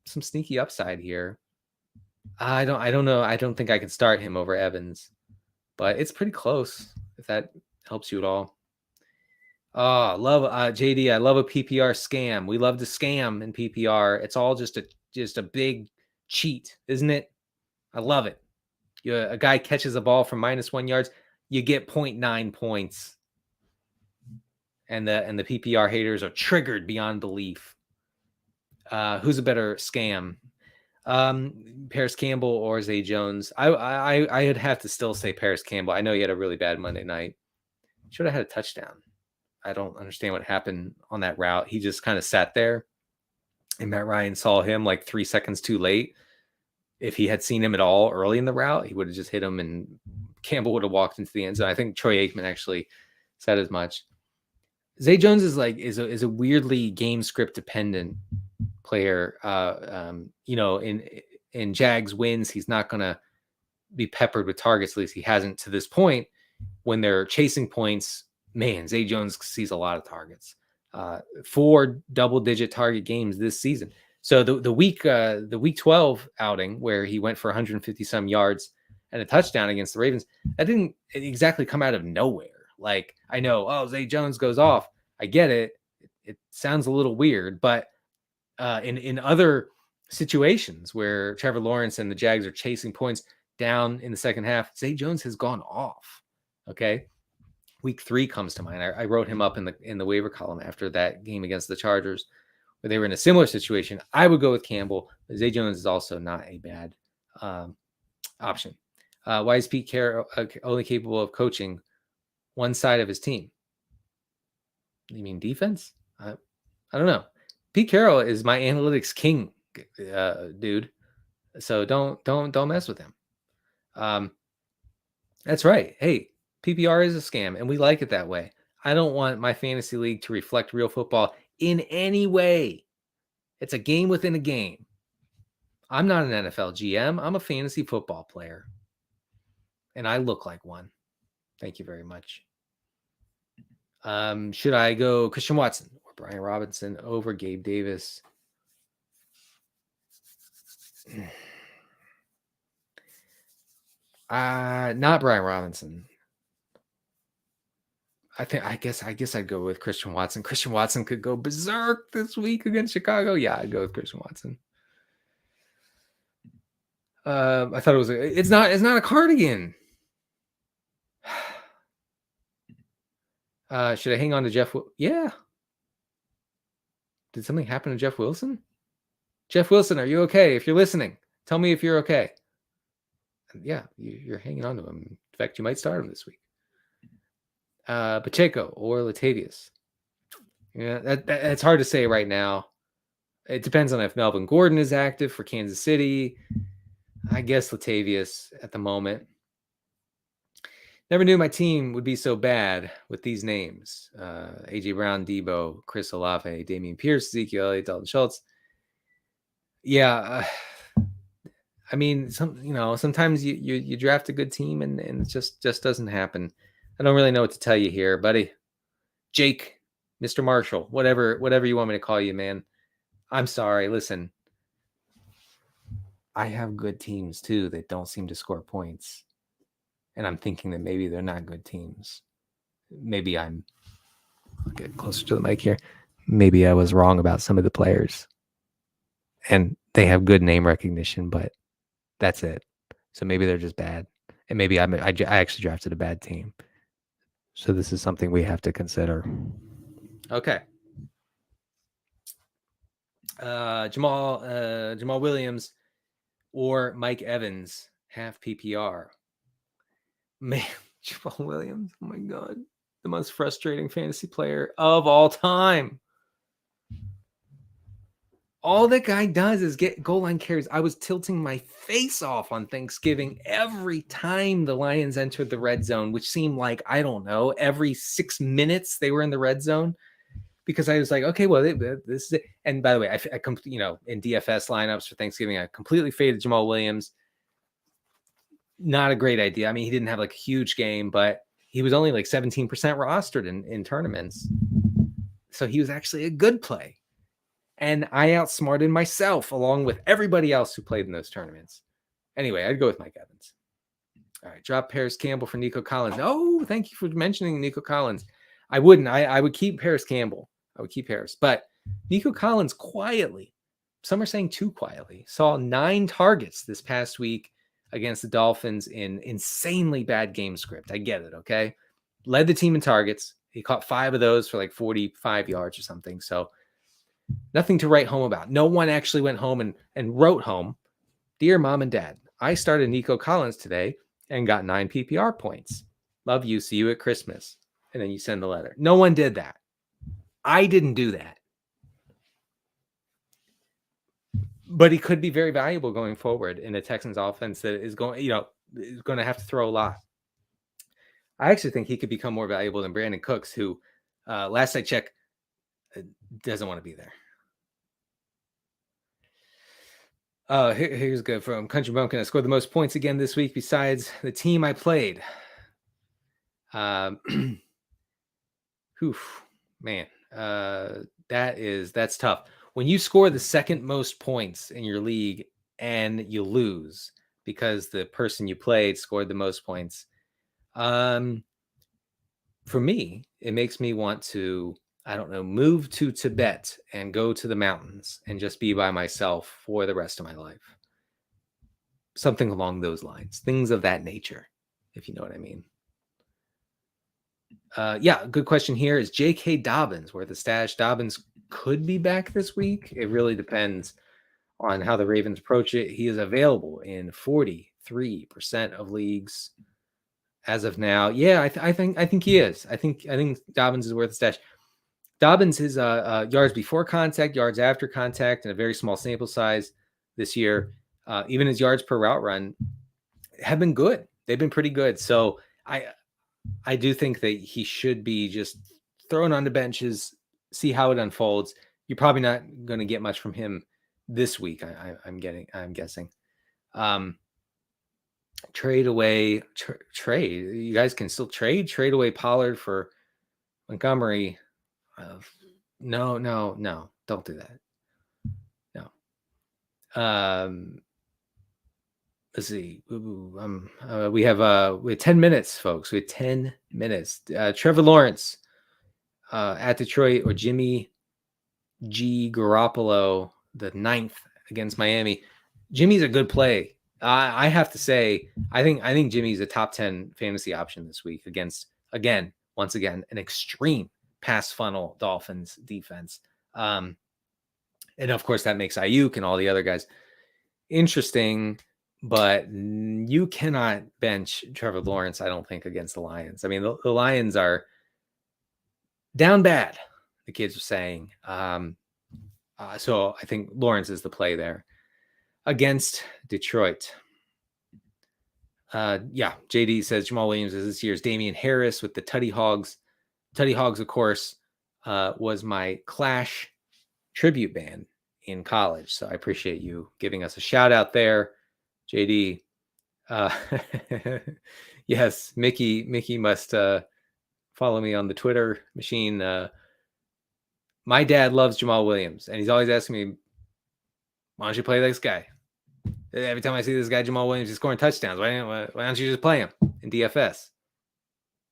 some sneaky upside here. I don't know. I don't think I could start him over Evans, but it's pretty close, if that helps you at all. Oh, love JD. I love a PPR scam. We love to scam in PPR. It's all just a big cheat, isn't it? I love it. A guy catches a ball from -1 yards, you get 0.9 points, and the PPR haters are triggered beyond belief. Who's a better scam? Paris Campbell or Zay Jones? I'd have to still say Paris Campbell. I know he had a really bad Monday night. Should have had a touchdown. I don't understand what happened on that route. He just kind of sat there, and Matt Ryan saw him like 3 seconds too late. If he had seen him at all early in the route, he would have just hit him, and Campbell would have walked into the end zone. I think Troy Aikman actually said as much. Zay Jones is a weirdly game script dependent player. In Jags wins, he's not going to be peppered with targets. At least he hasn't to this point. When they're chasing points, man, Zay Jones sees a lot of targets. 4 double-digit target games this season. So the week 12 outing where he went for 150 some yards and a touchdown against the Ravens, that didn't exactly come out of nowhere. Like, I know, Zay Jones goes off. I get it. It sounds a little weird, but in other situations where Trevor Lawrence and the Jags are chasing points down in the second half, Zay Jones has gone off. Okay. Week 3 comes to mind. I wrote him up in the waiver column after that game against the Chargers, where they were in a similar situation. I would go with Campbell. Zay Jones is also not a bad option. Why is Pete Carroll only capable of coaching one side of his team? You mean defense? I don't know. Pete Carroll is my analytics king, dude. So don't mess with him. That's right. Hey, PPR is a scam, and we like it that way. I don't want my fantasy league to reflect real football in any way. It's a game within a game. I'm not an NFL GM. I'm a fantasy football player, and I look like one. Thank you very much. Should I go Christian Watson or Brian Robinson over Gabe Davis? Not Brian Robinson. I guess I'd go with Christian Watson. Christian Watson could go berserk this week against Chicago. Yeah, I'd go with Christian Watson. I thought it's not a cardigan. Should I hang on to Jeff? Yeah. Did something happen to Jeff Wilson? Jeff Wilson, are you okay? If you're listening, tell me if you're okay. Yeah, you're hanging on to him. In fact, you might start him this week. Pacheco or Latavius. Yeah, that's hard to say right now. It depends on if Melvin Gordon is active for Kansas City. I guess Latavius at the moment. Never knew my team would be so bad with these names. A.J. Brown, Debo, Chris Olave, Damian Pierce, Ezekiel Elliott, Dalton Schultz. Yeah, I mean, sometimes you draft a good team and it just doesn't happen. I don't really know what to tell you here, buddy. Jake, Mr. Marshall, whatever you want me to call you, man. I'm sorry. Listen, I have good teams too that don't seem to score points. And I'm thinking that maybe they're not good teams. Maybe I'll get closer to the mic here. Maybe I was wrong about some of the players. And they have good name recognition, but that's it. So maybe they're just bad. And maybe I actually drafted a bad team. So this is something we have to consider. Okay. Jamal Williams or Mike Evans, half PPR. Man, Jamal Williams, oh my God. The most frustrating fantasy player of all time. All that guy does is get goal line carries. I was tilting my face off on Thanksgiving every time the Lions entered the red zone, which seemed like, I don't know, every 6 minutes they were in the red zone, because I was like, okay, well, this is it. And by the way, I in DFS lineups for Thanksgiving, I completely faded Jamal Williams. Not a great idea. I mean, he didn't have like a huge game, but he was only like 17% rostered in tournaments. So he was actually a good play. And I outsmarted myself along with everybody else who played in those tournaments. Anyway, I'd go with Mike Evans. All right, drop Paris Campbell for Nico Collins. Oh, thank you for mentioning Nico Collins. I wouldn't. I would keep Paris Campbell. I would keep Paris. But Nico Collins quietly, some are saying too quietly, saw 9 targets this past week against the Dolphins in insanely bad game script. I get it, okay? Led the team in targets. He caught 5 of those for like 45 yards or something. So nothing to write home about. No one actually went home and wrote home, "Dear Mom and Dad, I started Nico Collins today and got 9 PPR points. Love you. See you at Christmas." And then you send the letter. No one did that. I didn't do that. But he could be very valuable going forward in a Texans offense that is going to have to throw a lot. I actually think he could become more valuable than Brandon Cooks, who, last I checked, doesn't want to be there. Here's good from Country Bumpkin. I scored the most points again this week besides the team I played. Man, that's tough. When you score the second most points in your league and you lose because the person you played scored the most points, for me, it makes me want to, I don't know, move to Tibet and go to the mountains and just be by myself for the rest of my life. Something along those lines, things of that nature, if you know what I mean. Yeah, good question here. Is J.K. Dobbins worth a stash? Dobbins could be back this week. It really depends on how the Ravens approach it. He is available in 43% of leagues as of now. Yeah, I think he is. I think Dobbins is worth a stash. Dobbins is yards before contact, yards after contact, and a very small sample size this year. Even his yards per route run have been good. They've been pretty good. So I do think that he should be just thrown on the benches, see how it unfolds. You're probably not going to get much from him this week. I'm guessing. Trade away. You guys can still trade away Pollard for Montgomery. No, don't do that. No. Let's see. We have 10 minutes, folks. We have 10 minutes. Trevor Lawrence at Detroit or Jimmy G. Garoppolo, the 9th against Miami. Jimmy's a good play. I have to say, I think Jimmy's a top 10 fantasy option this week against, once again, an extreme pass funnel Dolphins defense. And of course, that makes Ayuk and all the other guys interesting. But you cannot bench Trevor Lawrence, I don't think, against the Lions. I mean, the Lions are down bad, the kids are saying. So I think Lawrence is the play there against Detroit. JD says Jamal Williams is this year's Damian Harris with the Tutty Hogs. Tutty Hogs, of course, was my Clash tribute band in college. So I appreciate you giving us a shout out there. JD, yes, Mickey must follow me on the Twitter machine. My dad loves Jamal Williams, and he's always asking me, why don't you play this guy? Every time I see this guy, Jamal Williams, he's scoring touchdowns. Why don't you just play him in DFS?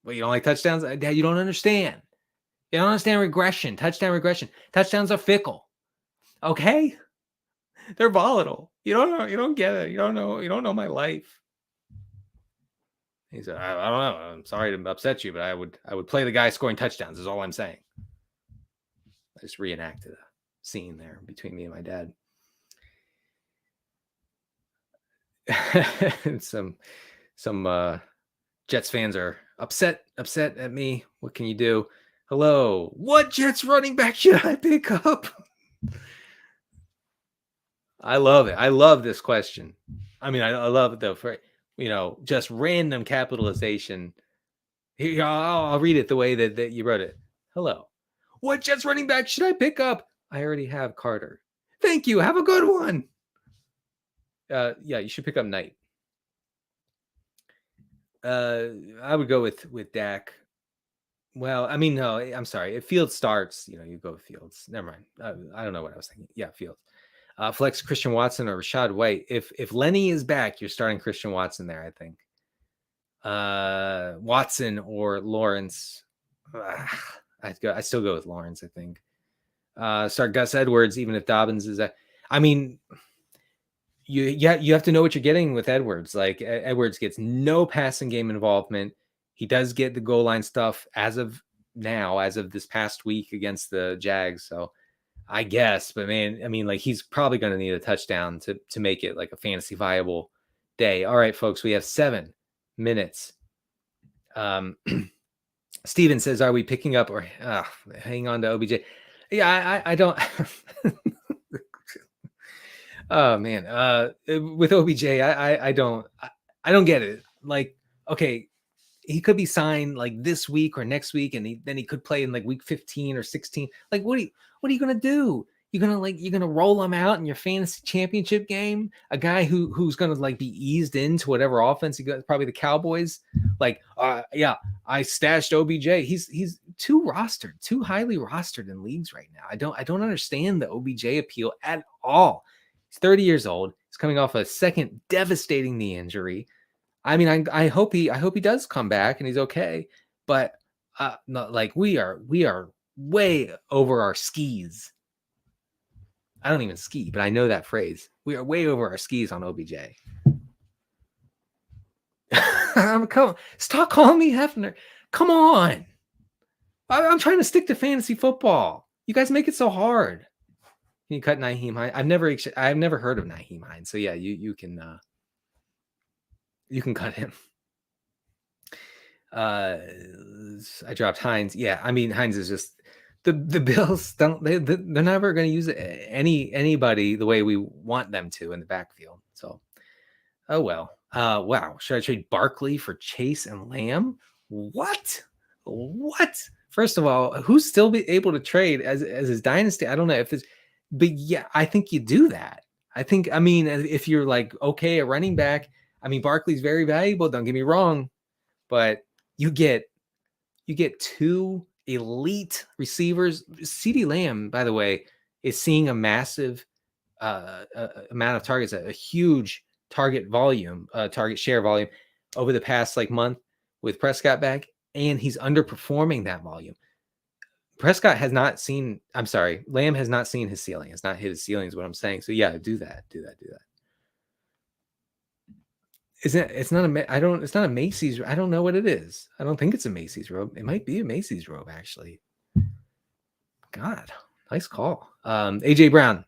Well, you don't like touchdowns? Dad, you don't understand. You don't understand regression, touchdown regression. Touchdowns are fickle. Okay? They're volatile. You don't know. You don't get it. You don't know my life. He said, I don't know. I'm sorry to upset you, but I would play the guy scoring touchdowns is all I'm saying. I just reenacted a scene there between me and my dad. some Jets fans are upset at me. What can you do? Hello. What Jets running back should I pick up? I love it. I love this question. I mean, I love it though. For just random capitalization. Here, I'll read it the way that you wrote it. Hello. What Jets running back should I pick up? I already have Carter. Thank you. Have a good one. Yeah, you should pick up Knight. I would go with Dak. Well, I mean, no, I'm sorry. If Fields starts, you go with Fields. Never mind. I don't know what I was thinking. Yeah, Fields. Flex Christian Watson or Rashad White. If Lenny is back, you're starting Christian Watson there, I think. Watson or Lawrence. I still go with Lawrence, I think. Start Gus Edwards, even if Dobbins is at. I mean, you have to know what you're getting with Edwards. Like Edwards gets no passing game involvement. He does get the goal line stuff as of now, as of this past week against the Jags. So I guess, but man, I mean, like he's probably going to need a touchdown to make it like a fantasy viable day. All right, folks, we have 7 minutes. Steven says, are we picking up or hang on to OBJ? Yeah, I don't. Oh man, with OBJ, I don't get it. Like, okay, he could be signed like this week or next week, and then he could play in like week 15 or 16. Like, what are you gonna do? You're gonna roll him out in your fantasy championship game? A guy who's gonna like be eased into whatever offense he got, probably the Cowboys. Like, yeah, I stashed OBJ. He's too highly rostered in leagues right now. I don't understand the OBJ appeal at all. He's 30 years old. He's coming off a second devastating knee injury. I mean, I hope he does come back and he's okay. But not like we are way over our skis. I don't even ski, but I know that phrase. We are way over our skis on OBJ. Stop calling me Hefner. Come on. I'm trying to stick to fantasy football. You guys make it so hard. Can you cut Nyheim Hines? I've never heard of Nyheim Hines. So yeah, you can cut him. I dropped Hines. Yeah, I mean Hines is just the Bills they're never going to use anybody the way we want them to in the backfield. So oh well. Wow. Should I trade Barkley for Chase and Lamb? What? First of all, who's still be able to trade as his dynasty? I don't know if it's. But yeah, I think you do that. I mean, if you're like, okay, a running back, I mean, Barkley's very valuable. Don't get me wrong, but you get 2 elite receivers. CeeDee Lamb, by the way, is seeing a massive amount of targets, a huge target share volume over the past like month with Prescott back, and he's underperforming that volume. Prescott has not seen, I'm sorry, Lamb has not seen his ceiling. It's not hit his ceiling is what I'm saying. So yeah, do that. It's not a Macy's. I don't know what it is. I don't think it's a Macy's robe. It might be a Macy's robe, actually. God, nice call. AJ Brown,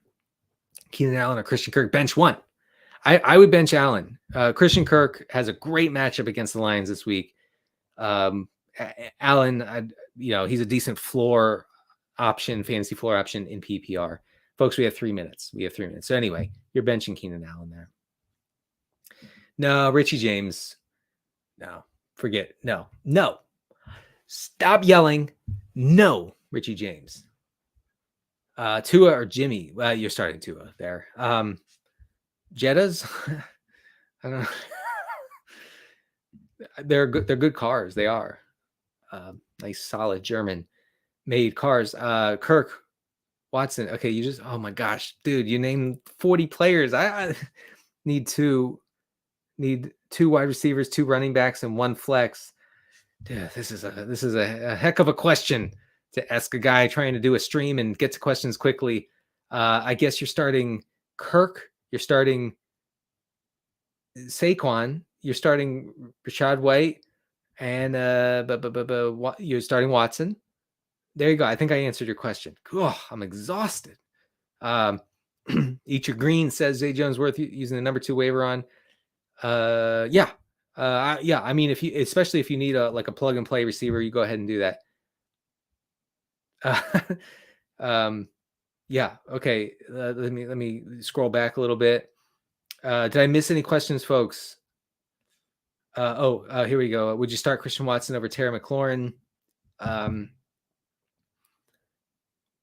Keenan Allen, or Christian Kirk. Bench 1. I would bench Allen. Christian Kirk has a great matchup against the Lions this week. Allen, he's a decent floor option, fantasy floor option in PPR. Folks, we have 3 minutes. So anyway, you're benching Keenan Allen there. No, Richie James. No, forget. No. Stop yelling. No, Richie James. Tua or Jimmy? Well, you're starting Tua there. Jettas? I don't know. They're good cars. They are. Nice, solid German-made cars. Kirk Watson. Okay, oh my gosh, dude, you named 40 players. I need two wide receivers, 2 running backs, and 1 flex. Dude, this is a heck of a question to ask a guy trying to do a stream and get to questions quickly. I guess you're starting Kirk, you're starting Saquon, you're starting Rashad White, and you're starting Watson. There you go. I think I answered your question. Oh, I'm exhausted. Eat Your Green says Zay Jones worth using the number 2 waiver on. Yeah. I mean, especially if you need a plug and play receiver, you go ahead and do that. Yeah. Okay. Let me scroll back a little bit. Did I miss any questions, folks? Here we go. Would you start Christian Watson over Terry McLaurin?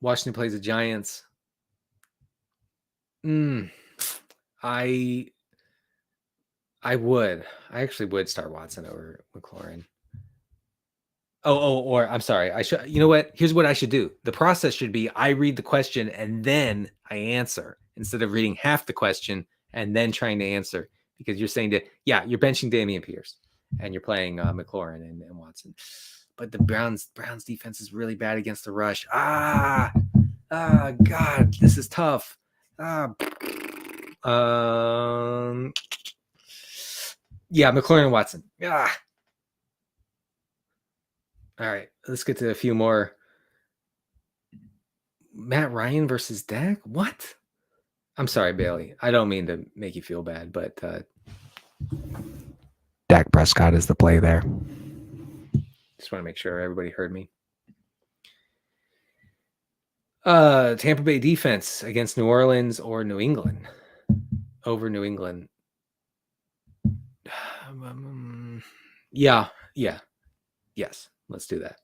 Washington plays the Giants. I actually would start Watson over McLaurin. Or I'm sorry. you know what? Here's what I should do. The process should be I read the question and then I answer instead of reading half the question and then trying to answer, because you're saying you're benching Dameon Pierce and you're playing McLaurin and Watson. But the Browns defense is really bad against the rush. God, this is tough. McLaurin and Watson. All right, let's get to a few more. Matt Ryan versus Dak? What? I'm sorry, Bailey. I don't mean to make you feel bad, but Dak Prescott is the play there. Just want to make sure everybody heard me. Tampa Bay defense against New Orleans or New England? Over New England. Yes, let's do that.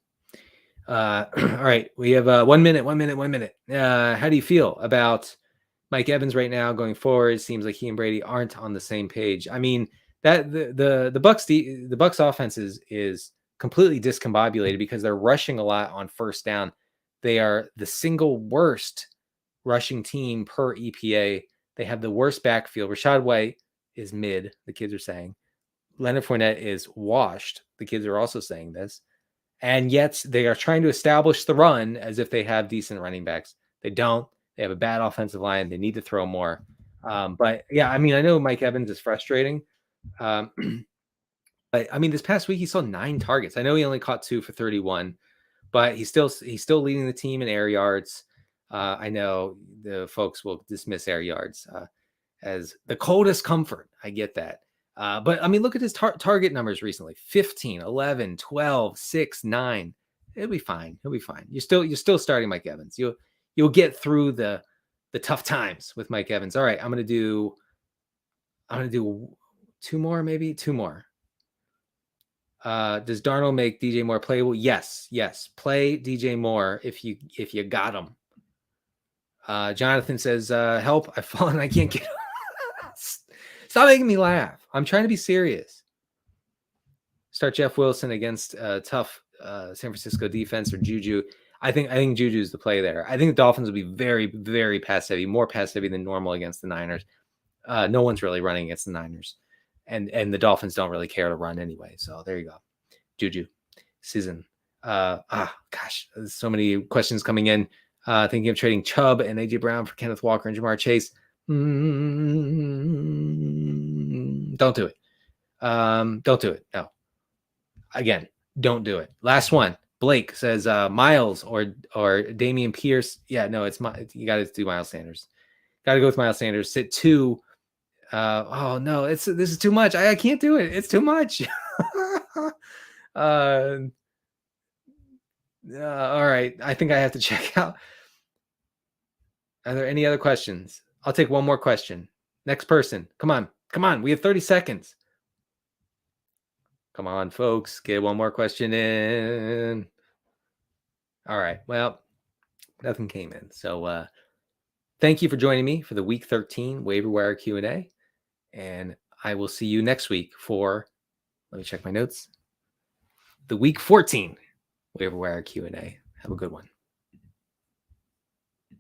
All right, we have 1 minute. How do you feel about Mike Evans right now going forward? It seems like he and Brady aren't on the same page. I mean, that the Bucks offense is completely discombobulated because they're rushing a lot on first down. They are the single worst rushing team per EPA. They have the worst backfield. Rashad White is mid, the kids are saying. Leonard Fournette is washed. The kids are also saying this. And yet they are trying to establish the run as if they have decent running backs. They don't. They have a bad offensive line. They need to throw more. But yeah, I mean, I know Mike Evans is frustrating. But I mean, this past week he saw 9 targets. I know he only caught 2 for 31, but he's still leading the team in air yards. I know the folks will dismiss air yards as the coldest comfort. I get that. But I mean, look at his target numbers recently: 15, 11, 12, 6, 9. He'll be fine. You're still starting Mike Evans. You'll get through the tough times with Mike Evans. All right, I'm gonna do 2 more, maybe 2 more. Does Darnold make DJ Moore playable? Yes. Play DJ Moore if you got him. Jonathan says, help, I've fallen, I can't get Stop making me laugh. I'm trying to be serious. Start Jeff Wilson against tough San Francisco defense or Juju. I think Juju's the play there. I think the Dolphins will be very, very pass heavy, more pass heavy than normal against the Niners. No one's really running against the Niners. And the Dolphins don't really care to run anyway. So there you go. Juju season. Gosh, there's so many questions coming in. Thinking of trading Chubb and AJ Brown for Kenneth Walker and Jamar Chase. Don't do it. Don't do it. No. Again, don't do it. Last one. Blake says Miles or Dameon Pierce. Yeah, no, you got to do Miles Sanders. Got to go with Miles Sanders. Sit 2. Oh no, this is too much. I can't do it. It's too much. All right. I think I have to check out. Are there any other questions? I'll take one more question. Next person. Come on. We have 30 seconds. Come on, folks. Get one more question in. All right. Well, nothing came in. So thank you for joining me for the Week 13 Waiver Wire Q&A. And I will see you next week for, let me check my notes, the Week 14 Waiver Wire Q&A. Have a good one.